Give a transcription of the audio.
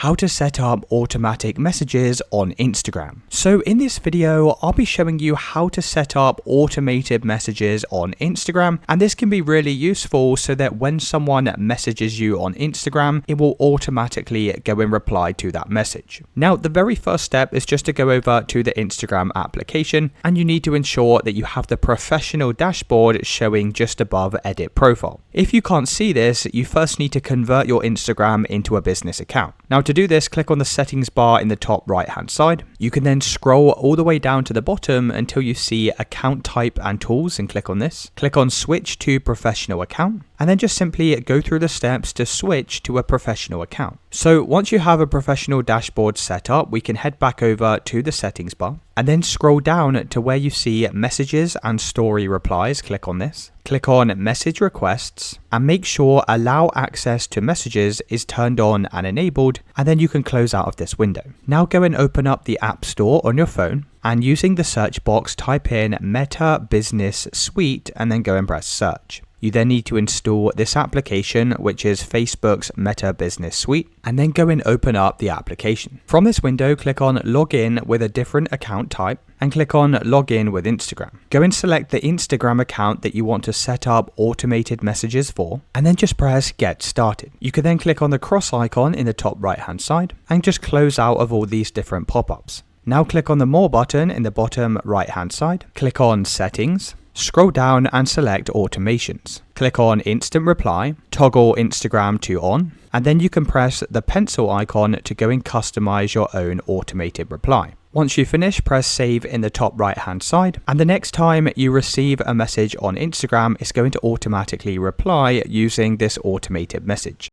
How to set up automatic messages on Instagram. So in this video, I'll be showing you how to set up automated messages on Instagram, and this can be really useful so that when someone messages you on Instagram, it will automatically go and reply to that message. Now, the very first step is just to go over to the Instagram application, and you need to ensure that you have the professional dashboard showing just above edit profile. If you can't see this, you first need to convert your Instagram into a business account. Now, to do this, click on the settings bar in the top right hand side. You can then scroll all the way down to the bottom until you see account type and tools and click on this. Click on switch to professional account and then just simply go through the steps to switch to a professional account. So once you have a professional dashboard set up, we can head back over to the settings bar and then scroll down to where you see messages and story replies. Click on this. Click on message requests and make sure allow access to messages is turned on and enabled, and then you can close out of this window. Now go and open up the App Store on your phone and using the search box type in Meta Business Suite and then go and press search. You then need to install this application, which is Facebook's Meta Business Suite, and then go and open up the application. From this window, click on Login with a different account type and click on Login with Instagram. Go and select the Instagram account that you want to set up automated messages for, and then just press Get Started. You can then click on the cross icon in the top right hand side and just close out of all these different pop-ups. Now click on the More button in the bottom right hand side, click on Settings, scroll down and select Automations. Click on Instant Reply, toggle Instagram to on, and then you can press the pencil icon to go and customize your own automated reply. Once you finish, press Save in the top right hand side, and the next time you receive a message on Instagram, it's going to automatically reply using this automated message.